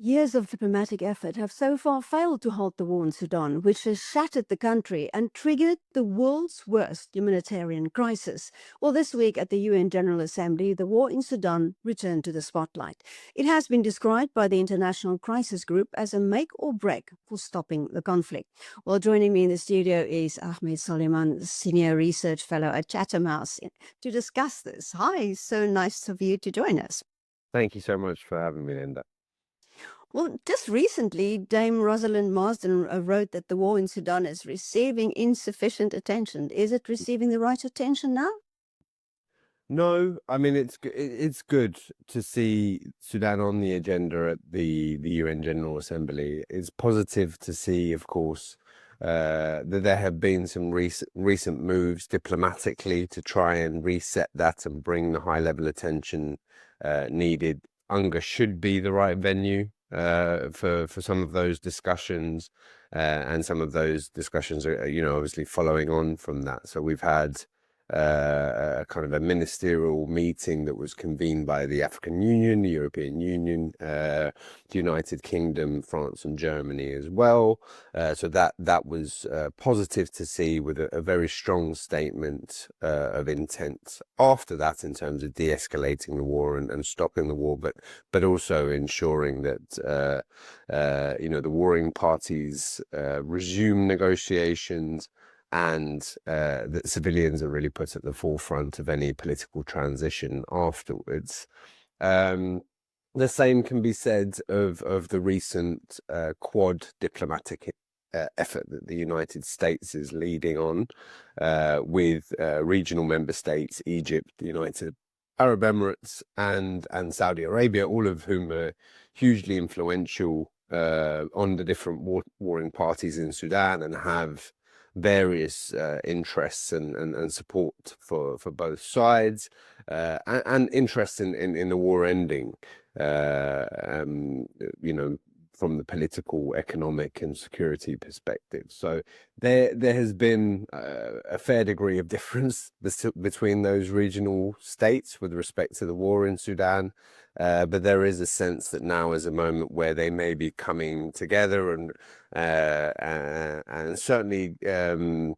Years of diplomatic effort have so far failed to halt the war in Sudan, which has shattered the country and triggered the world's worst humanitarian crisis. Well, this week at the UN General Assembly, the war in Sudan returned to the spotlight. It has been described by the International Crisis Group as a make or break for stopping the conflict. Well, joining me in the studio is Ahmed Soliman, Senior Research Fellow at Chatham House, to discuss this. Hi, so nice of you to join us. Thank you so much for having me, Linda. Well, just recently, Dame Rosalind Marsden wrote that the war in Sudan is receiving insufficient attention. Is it receiving the right attention now? No, I mean it's good to see Sudan on the agenda at the UN General Assembly. It's positive to see, of course, that there have been some recent moves diplomatically to try and reset that and bring the high level attention needed. UNGA should be the right venue for some of those discussions, and some of those discussions are, obviously following on from that. So we've had a kind of a ministerial meeting that was convened by the African Union, the European Union, the United Kingdom, France, and Germany as well. So that was positive to see, with a very strong statement of intent after that in terms of de-escalating the war and stopping the war, but also ensuring that the warring parties resume negotiations, and that civilians are really put at the forefront of any political transition afterwards. The same can be said of the recent Quad diplomatic effort that the United States is leading on, with regional member states, Egypt, the United Arab Emirates, and Saudi Arabia, all of whom are hugely influential on the different warring parties in Sudan, and have various interests and support for both sides, and interest in the war ending, from the political, economic, and security perspective. So there has been a fair degree of difference between those regional states with respect to the war in Sudan. But there is a sense that now is a moment where they may be coming together, and certainly that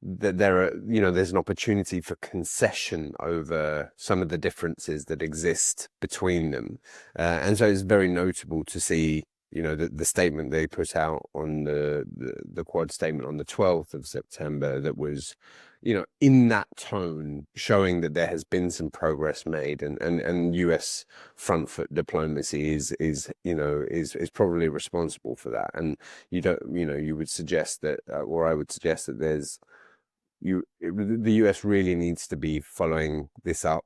there's an opportunity for concession over some of the differences that exist between them, and so it's very notable to see the statement they put out on the Quad statement on the 12th of September, that was in that tone, showing that there has been some progress made, and US front foot diplomacy is probably responsible for that. And you would suggest that, or I would suggest that the US really needs to be following this up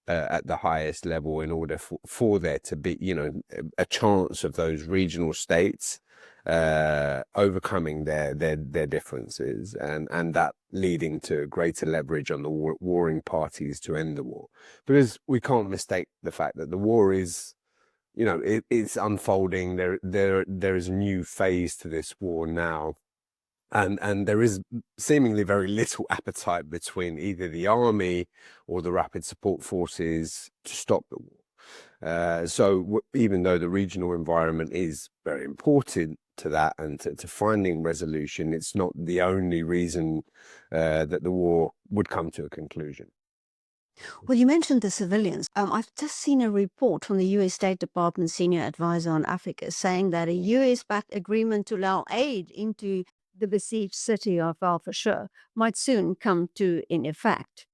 at the highest level, in order for there to be a chance of those regional states overcoming their differences, and that leading to greater leverage on the warring parties to end the war. Because we can't mistake the fact that the war is, it's unfolding. There is a new phase to this war now. And there is seemingly very little appetite between either the army or the rapid support forces to stop the war. So even though the regional environment is very important to that and to finding resolution, it's not the only reason that the war would come to a conclusion. Well, you mentioned the civilians. I've just seen a report from the US State Department Senior Advisor on Africa saying that a US-backed agreement to allow aid into the besieged city of Al-Fashir might soon come to in effect.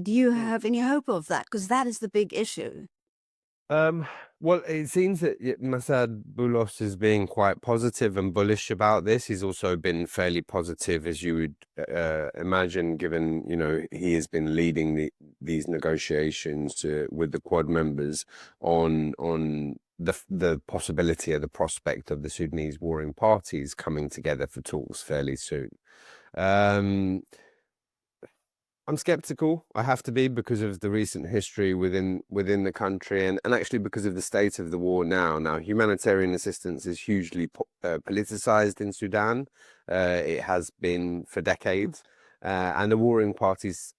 Do you have any hope of that? Because that is the big issue. Well, it seems that Masad Boulos is being quite positive and bullish about this. He's also been fairly positive, as you would imagine, given he has been leading these negotiations with the Quad members on the possibility or the prospect of the Sudanese warring parties coming together for talks fairly soon. I'm skeptical. I have to be, because of the recent history within the country, and actually because of the state of the war now. Now, humanitarian assistance is hugely politicized in Sudan. It has been for decades, and the warring parties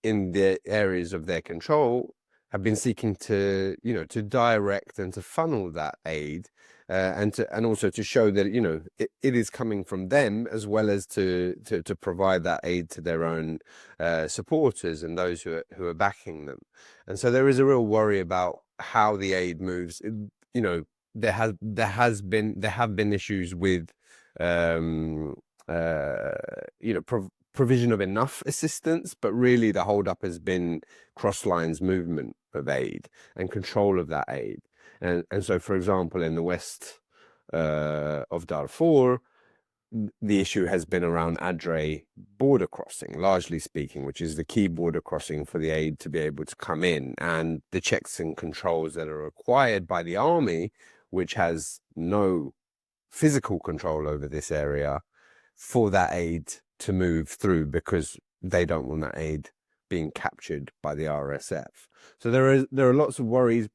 in the areas of their control have been seeking to, to direct and to funnel that aid, and also to show that, it is coming from them, as well as to provide that aid to their own supporters and those who are backing them. And so there is a real worry about how the aid moves. There have been issues with um, uh, provision of enough assistance, but really the holdup has been cross lines movement of aid and control of that aid. And so, for example, in the west of Darfur, the issue has been around Adre border crossing, largely speaking, which is the key border crossing for the aid to be able to come in, and the checks and controls that are required by the army, which has no physical control over this area, for that aid to move through, because they don't want that aid being captured by the RSF. So there are lots of worries,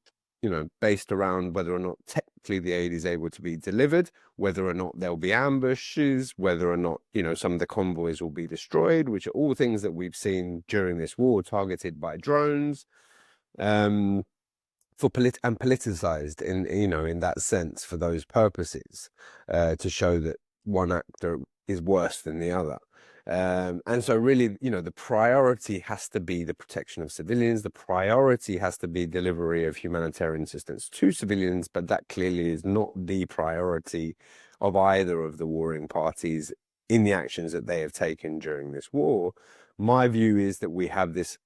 based around whether or not technically the aid is able to be delivered, whether or not there'll be ambushes, whether or not, some of the convoys will be destroyed, which are all things that we've seen during this war, targeted by drones, and politicized in that sense for those purposes, to show that one actor is worse than the other. And so really, the priority has to be the protection of civilians. The priority has to be delivery of humanitarian assistance to civilians, but that clearly is not the priority of either of the warring parties in the actions that they have taken during this war. My view is that we have this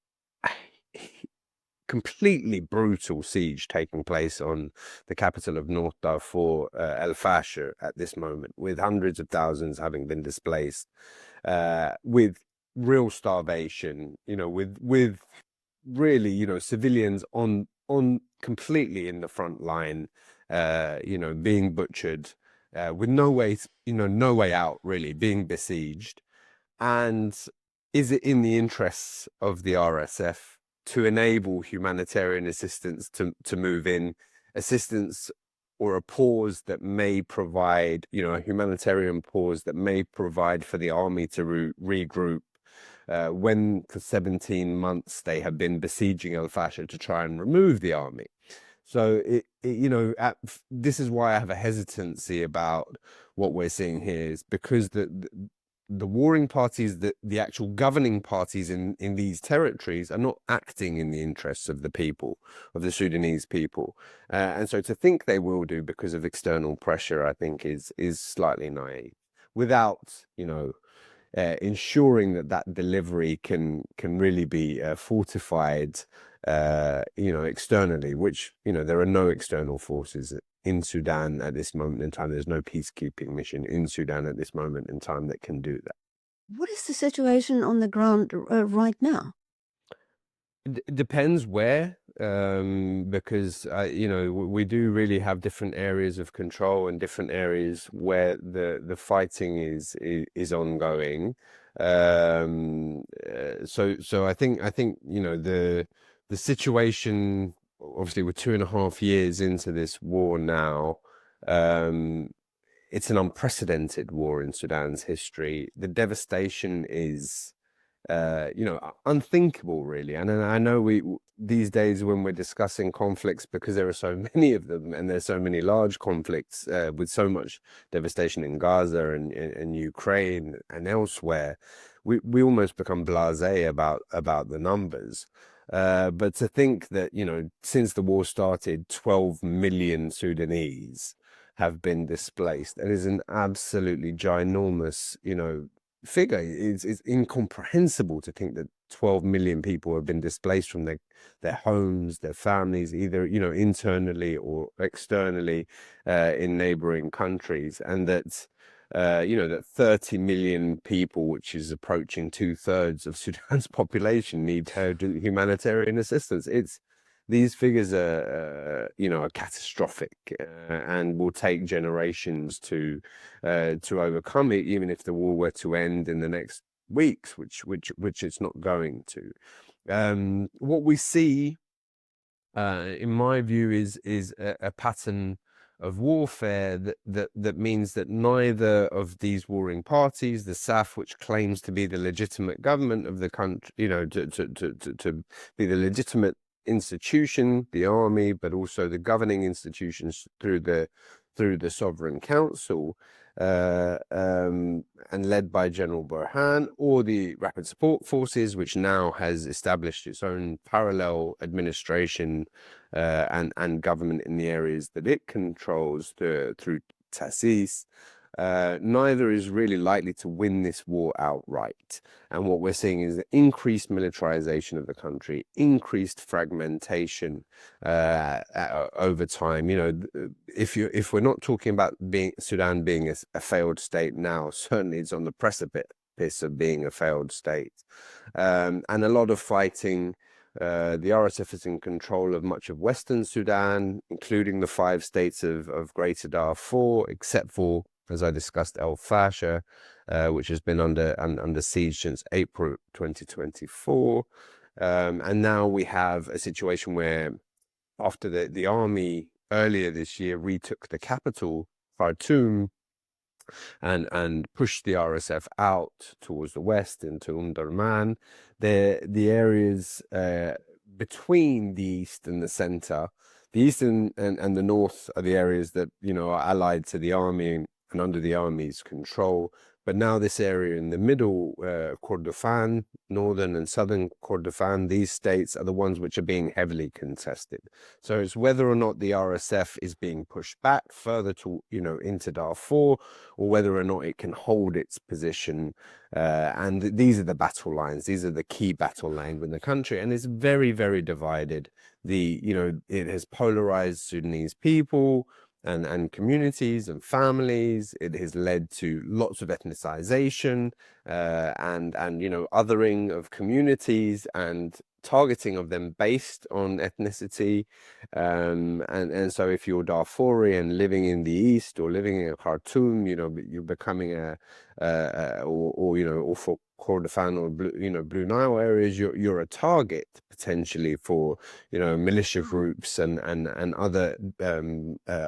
completely brutal siege taking place on the capital of North Darfur, El Fasher, at this moment, with hundreds of thousands having been displaced, with real starvation, with really, civilians on completely in the front line, being butchered, with no way out, really, being besieged. And is it in the interests of the RSF to enable humanitarian assistance to move in, assistance or a pause that may provide, a humanitarian pause that may provide for the army to regroup, when for 17 months they have been besieging El Fasher to try and remove the army? So this is why I have a hesitancy about what we're seeing here, is because the warring parties, the actual governing parties in these territories, are not acting in the interests of the people, of the Sudanese people. And so to think they will do because of external pressure, I think is slightly naive, without, ensuring that delivery can really be fortified, externally, which, there are no external forces in Sudan at this moment in time. There's no peacekeeping mission in Sudan at this moment in time that can do that. What is the situation on the ground right now? It depends where, because we do really have different areas of control and different areas where the fighting is ongoing. So I think the situation, obviously, we're 2.5 years into this war now. It's an unprecedented war in Sudan's history. The devastation is unthinkable, really. And I know these days, when we're discussing conflicts, because there are so many of them, and there's so many large conflicts, with so much devastation in Gaza and Ukraine and elsewhere, we almost become blasé about the numbers. But to think that, since the war started, 12 million Sudanese have been displaced, it is an absolutely ginormous, figure. It's incomprehensible to think that 12 million people have been displaced from their homes, their families, either, internally or externally, in neighboring countries, and that that 30 million people, which is approaching 2/3 of Sudan's population, need humanitarian assistance. These figures are catastrophic, and will take generations to overcome it, even if the war were to end in the next weeks, which it's not going to. What we see, in my view, is a pattern of warfare that means that neither of these warring parties, the SAF, which claims to be the legitimate government of the country, to be the legitimate institution, the army, but also the governing institutions through the Sovereign Council, and led by General Burhan, or the Rapid Support Forces, which now has established its own parallel administration and government in the areas that it controls through TASIS. Neither is really likely to win this war outright. And what we're seeing is increased militarization of the country, increased fragmentation over time. You know, if we're not talking about Sudan being a failed state now, certainly it's on the precipice of being a failed state. And a lot of fighting. The RSF is in control of much of Western Sudan, including the 5 states of Greater Darfur, except for, as I discussed, El Fasher, which has been under siege since April 2024. And now we have a situation where, after the army earlier this year retook the capital, Khartoum, and pushed the RSF out towards the west into Umdurman, the areas between the east and the center, the east and the north are the areas that, you know, are allied to the army and under the army's control. But now this area in the middle, Kordofan, northern and southern Kordofan, these states are the ones which are being heavily contested. So it's whether or not the RSF is being pushed back further to, you know, into Darfur, or whether or not it can hold its position. And these are the battle lines. These are the key battle lines in the country. And it's very, very divided. It has polarized Sudanese people and communities and families. It has led to lots of ethnicization and othering of communities and targeting of them based on ethnicity. And so if you're Darfurian living in the east or living in Khartoum, you're becoming or for Kordofan or Blue Nile areas, you're a target potentially for militia groups and other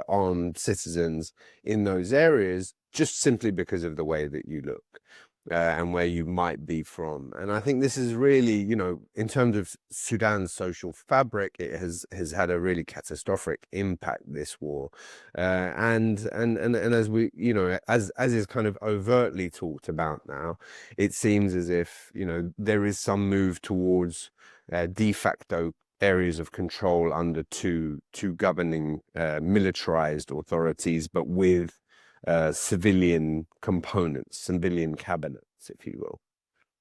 armed citizens in those areas, just simply because of the way that you look and where you might be from. And I think this is really, in terms of Sudan's social fabric, it has had a really catastrophic impact, this war. And as we, as is kind of overtly talked about now, it seems as if, there is some move towards de facto areas of control under two governing militarized authorities, but with civilian components, civilian cabinets, if you will.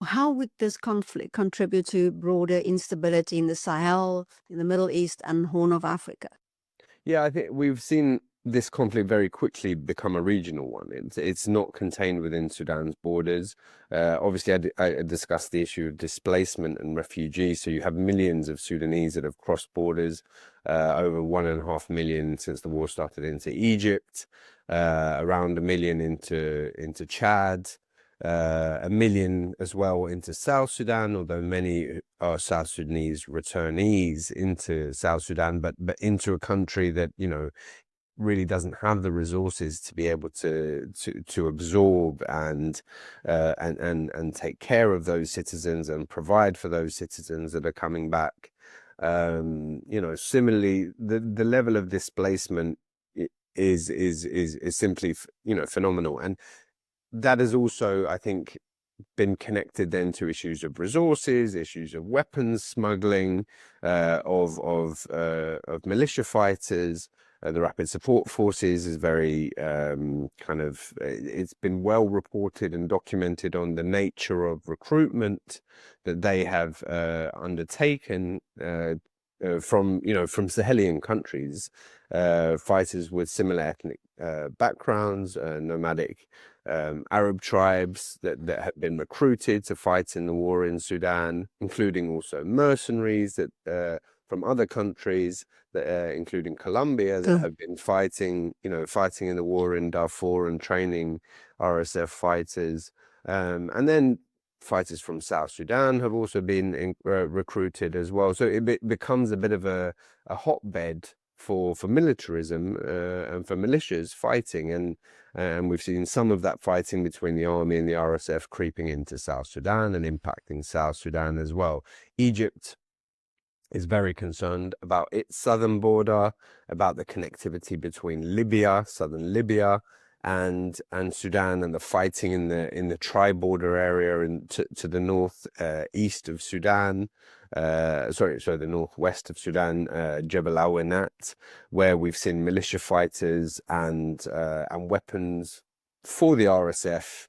How would this conflict contribute to broader instability in the Sahel, in the Middle East, and Horn of Africa? Yeah, I think we've seen this conflict very quickly become a regional one. It's not contained within Sudan's borders. Obviously, I discussed the issue of displacement and refugees. So you have millions of Sudanese that have crossed borders, over 1.5 million since the war started into Egypt, around 1 million into Chad, 1 million as well into South Sudan, although many are South Sudanese returnees into South Sudan, but into a country that, really doesn't have the resources to be able to absorb and take care of those citizens and provide for those citizens that are coming back. Similarly, the level of displacement is simply, phenomenal. And that has also, I think, been connected then to issues of resources, issues of weapons smuggling, of militia fighters. The Rapid Support Forces is very it's been well reported and documented on the nature of recruitment that they have undertaken from Sahelian countries, fighters with similar ethnic backgrounds, nomadic Arab tribes that have been recruited to fight in the war in Sudan, including also mercenaries that from other countries, including Colombia, that have been fighting in the war in Darfur and training RSF fighters, and then fighters from South Sudan have also been recruited as well. So it becomes a bit of a hotbed for militarism and for militias fighting, and we've seen some of that fighting between the army and the RSF creeping into South Sudan and impacting South Sudan as well. Egypt is very concerned about its southern border, about the connectivity between Libya, southern Libya, and Sudan, and the fighting in the tri-border area to the north east of Sudan. The northwest of Sudan, Jebel Awenat, where we've seen militia fighters and weapons for the RSF,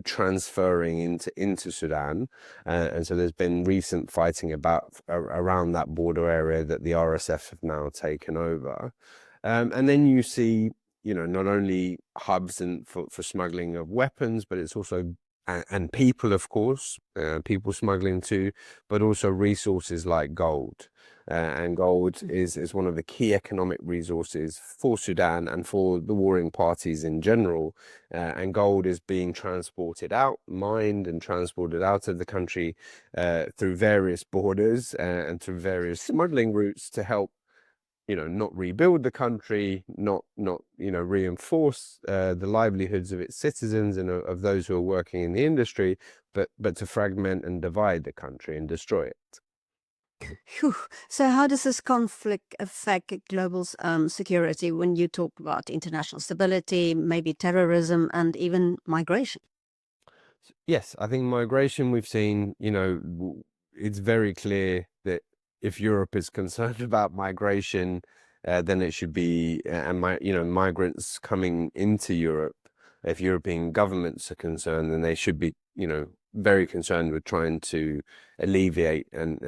transferring into Sudan, and so there's been recent fighting around that border area that the RSF have now taken over, and then you see, not only hubs for smuggling of weapons, but it's also and people, of course, people smuggling too, but also resources like gold. And gold is one of the key economic resources for Sudan and for the warring parties in general. And gold is being transported out, mined and transported out of the country through various borders and through various smuggling routes to help, not rebuild the country, not reinforce the livelihoods of its citizens and of those who are working in the industry, but to fragment and divide the country and destroy it. Phew. So how does this conflict affect global security when you talk about international stability, maybe terrorism, and even migration? Yes, I think migration we've seen, it's very clear that if Europe is concerned about migration, then it should be, migrants coming into Europe. If European governments are concerned, then they should be, very concerned with trying to alleviate and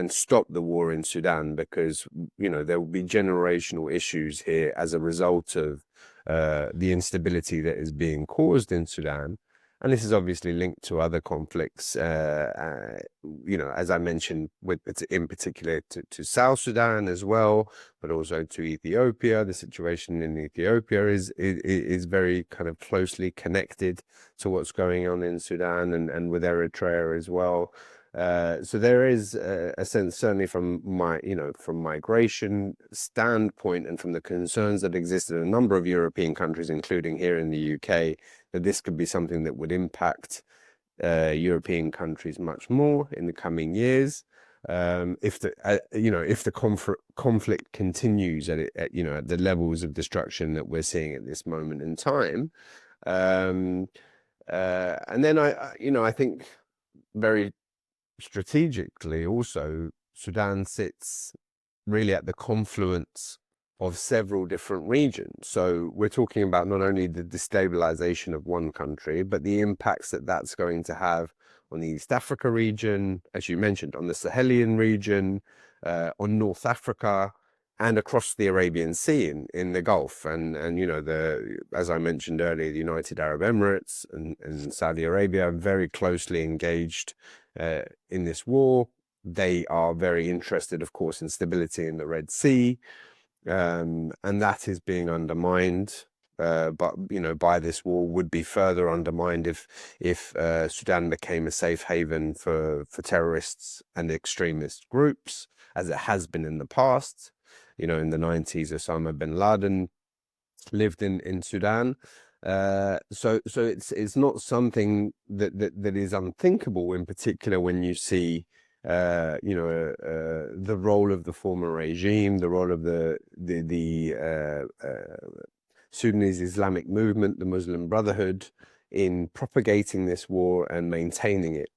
stop the war in Sudan, because, there will be generational issues here as a result of the instability that is being caused in Sudan. And this is obviously linked to other conflicts, as I mentioned, in particular to South Sudan as well, but also to Ethiopia. The situation in Ethiopia is very kind of closely connected to what's going on in Sudan and with Eritrea as well. So there is a sense, certainly from from migration standpoint and from the concerns that exist in a number of European countries, including here in the UK, that this could be something that would impact European countries much more in the coming years. If the conflict continues at the levels of destruction that we're seeing at this moment in time, and then I think very strategically also, Sudan sits really at the confluence of several different regions. So we're talking about not only the destabilization of one country, but the impacts that that's going to have on the East Africa region, as you mentioned, on the Sahelian region, on North Africa, and across the Arabian Sea in the Gulf. And as I mentioned earlier, the United Arab Emirates and Saudi Arabia are very closely engaged in this war. They are very interested, of course, in stability in the Red Sea, and that is being undermined. But by this war, would be further undermined if Sudan became a safe haven for terrorists and extremist groups, as it has been in the past. In the 90s, Osama bin Laden lived in Sudan. So it's not something that is unthinkable, in particular when you see the role of the former regime, the role of the Sudanese Islamic movement, the Muslim Brotherhood, in propagating this war and maintaining it,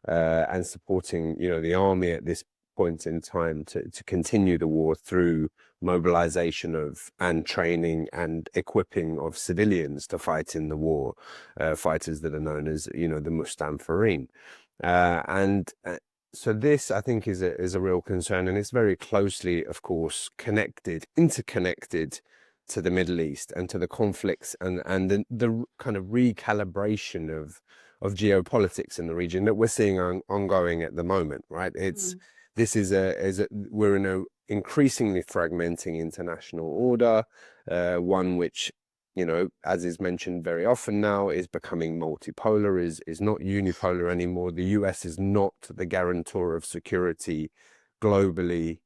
and supporting the army at this point in time to continue the war through mobilization of and training and equipping of civilians to fight in the war, fighters that are known as the Mustanfarine, and so this, I think, is a real concern, and it's very closely, of course, interconnected to the Middle East and to the conflicts and the kind of recalibration of geopolitics in the region that we're seeing ongoing at the moment, right? We're in a increasingly fragmenting international order, one which, as is mentioned very often now, is becoming multipolar, is not unipolar anymore. The US is not the guarantor of security globally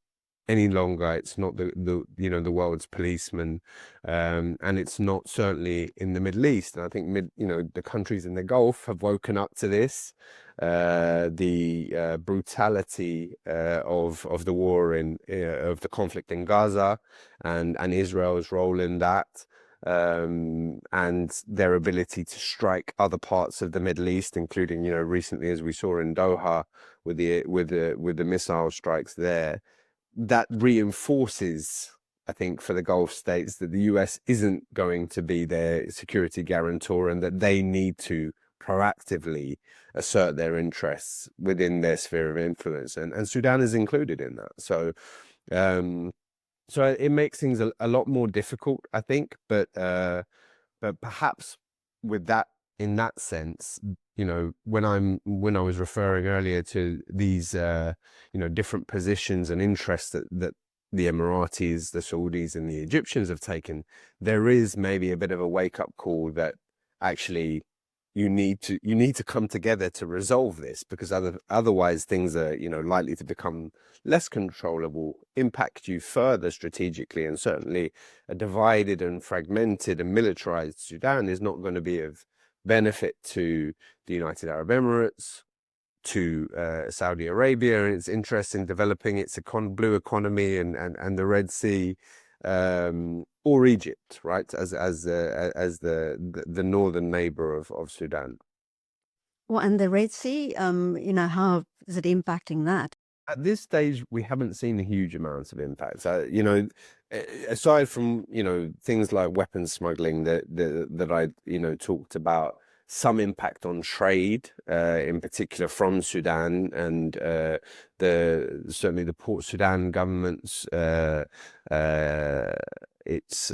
any longer. It's not the world's policeman, and it's not certainly in the Middle East. And I think the countries in the Gulf have woken up to this. The brutality of the war of the conflict in Gaza, and Israel's role in that, and their ability to strike other parts of the Middle East, including recently, as we saw in Doha, with the missile strikes there. That reinforces, I think, for the Gulf states that the US isn't going to be their security guarantor, and that they need to proactively assert their interests within their sphere of influence, and Sudan is included in that. So it makes things a lot more difficult, I think, but perhaps with that, in that sense, when I was referring earlier to these different positions and interests that the Emiratis, the Saudis, and the Egyptians have taken, there is maybe a bit of a wake-up call that actually you need to come together to resolve this, because otherwise things are likely to become less controllable, impact you further strategically, and certainly a divided and fragmented and militarized Sudan is not going to be of benefit to the United Arab Emirates, to Saudi Arabia and its interest in developing its blue economy and the Red Sea, or Egypt, right, as the northern neighbor of Sudan. Well, and the Red Sea, how is it impacting that? At this stage, we haven't seen huge amounts of impact. Aside from things like weapons smuggling that I talked about, some impact on trade, in particular from Sudan, and certainly the Port Sudan government's it's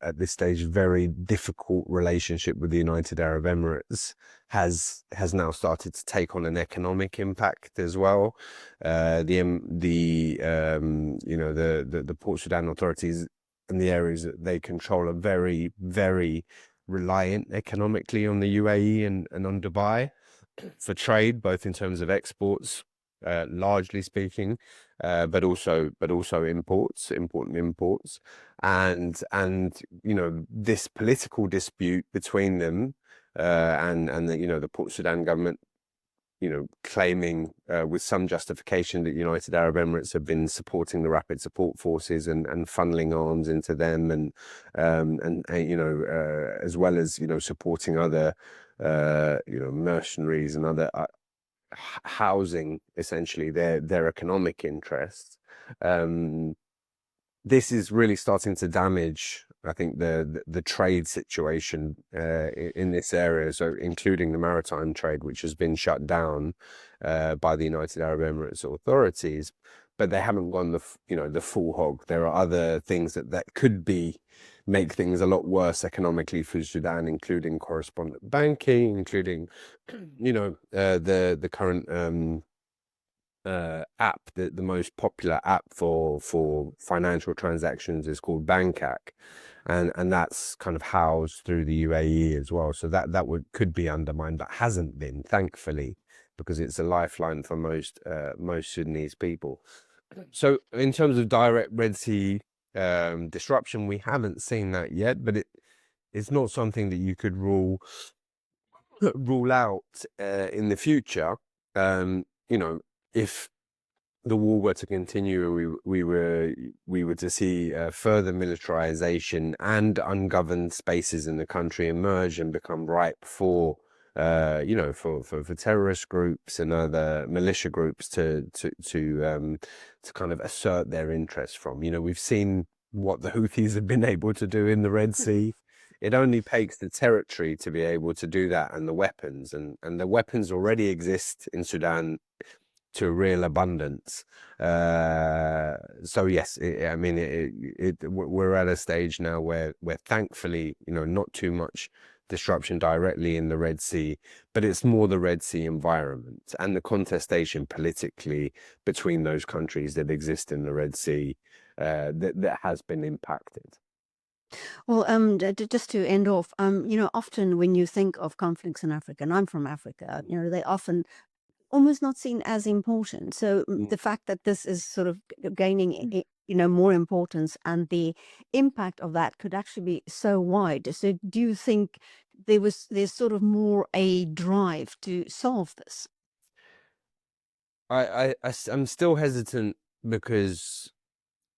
at this stage very difficult relationship with the United Arab Emirates has now started to take on an economic impact as well. The Port Sudan authorities and the areas that they control are very, very reliant economically on the UAE and on Dubai for trade, both in terms of exports, largely speaking, but also important imports, and this political dispute between them, and the Port Sudan government, claiming with some justification that United Arab Emirates have been supporting the rapid support forces and funneling arms into them, and as well as supporting other mercenaries and other housing essentially their economic interests. This is really starting to damage, I think, the trade situation in this area, so including the maritime trade, which has been shut down by the United Arab Emirates authorities. But they haven't gone the full hog. There are other things that could make things a lot worse economically for Sudan, including correspondent banking, including the current app, the most popular app for financial transactions is called Bangkok, and that's kind of housed through the UAE as well. So that could be undermined, but hasn't been, thankfully, because it's a lifeline for most Sudanese people. So in terms of direct Red Sea disruption, we haven't seen that yet, but it's not something that you could rule out in the future. If the war were to continue, we were to see further militarization and ungoverned spaces in the country emerge and become ripe for terrorist groups and other militia groups to kind of assert their interests from. We've seen what the Houthis have been able to do in the Red Sea. It only takes the territory to be able to do that, and the weapons, and the weapons already exist in Sudan to real abundance. So yes, we're at a stage now where thankfully, not too much disruption directly in the Red Sea, but it's more the Red Sea environment and the contestation politically between those countries that exist in the Red Sea that has been impacted. Well, just to end off, often when you think of conflicts in Africa, and I'm from Africa, they often almost not seen as important. So the fact that this is sort of gaining, more importance, and the impact of that could actually be so wide. So do you think there's sort of more a drive to solve this? I'm still hesitant because,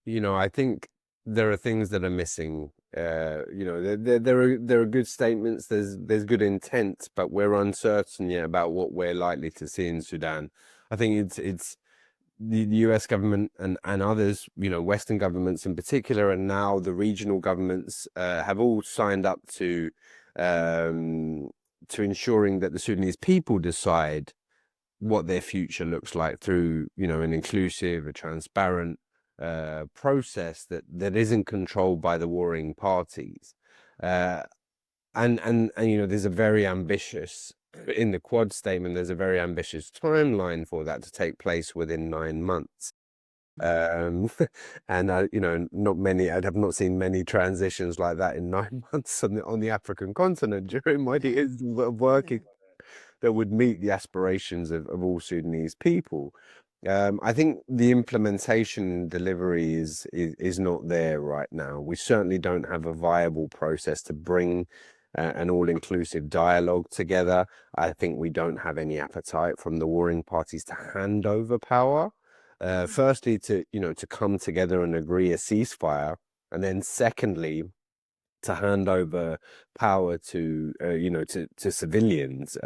I think there are things that are missing. There are good statements. There's good intent, but we're uncertain yet about what we're likely to see in Sudan. I think it's the US government and others, Western governments in particular, and now the regional governments have all signed up to ensuring that the Sudanese people decide what their future looks like through, an inclusive, a transparent process that isn't controlled by the warring parties. And there's a very ambitious, in the Quad statement, there's a very ambitious timeline for that to take place within 9 months. And I have not seen many transitions like that in 9 months on the African continent during my years of working, that would meet the aspirations of all Sudanese people. I think the implementation and delivery is not there right now. We certainly don't have a viable process to bring an all-inclusive dialogue together. I think we don't have any appetite from the warring parties to hand over power. Firstly, to come together and agree a ceasefire, and then secondly, to hand over power to civilians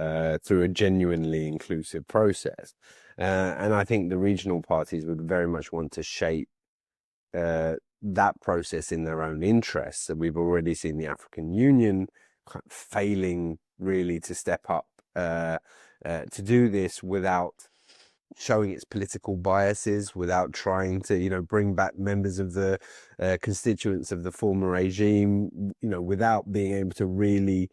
through a genuinely inclusive process. And I think the regional parties would very much want to shape that process in their own interests. So we've already seen the African Union kind of failing really to step up to do this without showing its political biases, without trying to, bring back members of the constituents of the former regime, without being able to really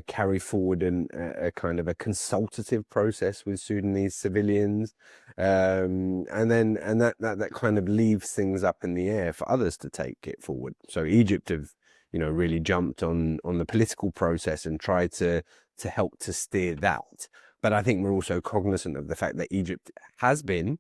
carry forward a kind of a consultative process with Sudanese civilians. And that kind of leaves things up in the air for others to take it forward. So Egypt have, really jumped on the political process and tried to help to steer that. But I think we're also cognizant of the fact that Egypt has been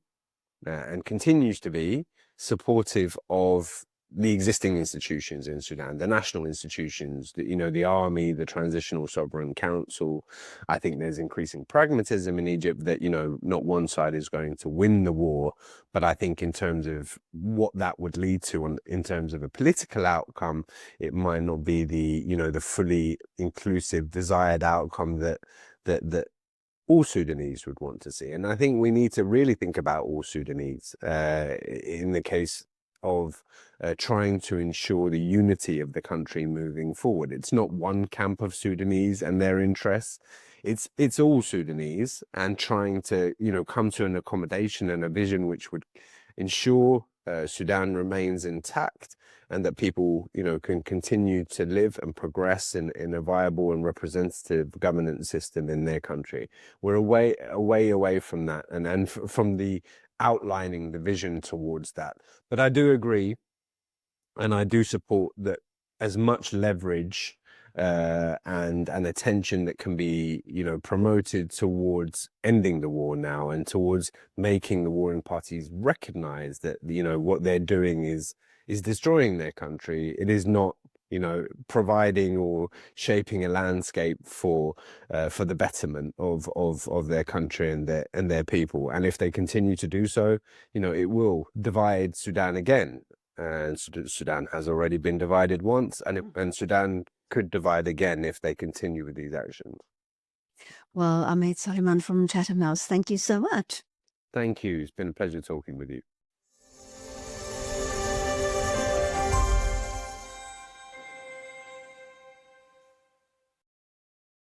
and continues to be supportive of the existing institutions in Sudan, the national institutions, the army, the Transitional Sovereign Council. I think there's increasing pragmatism in Egypt that, not one side is going to win the war. But I think in terms of what that would lead to in terms of a political outcome, it might not be the fully inclusive desired outcome that all Sudanese would want to see. And I think we need to really think about all Sudanese in the case of trying to ensure the unity of the country moving forward. It's not one camp of Sudanese and their interests. It's all Sudanese, and trying to, come to an accommodation and a vision which would ensure Sudan remains intact, and that people, can continue to live and progress in a viable and representative governance system in their country. We're away from that, and from the outlining the vision towards that. But I do agree, and I do support that as much leverage and attention that can be, promoted towards ending the war now, and towards making the warring parties recognize that, what they're doing is destroying their country. It is not, providing or shaping a landscape for the betterment of their country and their people. And if they continue to do so, it will divide Sudan again. And Sudan has already been divided once, and Sudan could divide again if they continue with these actions. Well, Ahmed Soliman from Chatham House, thank you so much. Thank you. It's been a pleasure talking with you.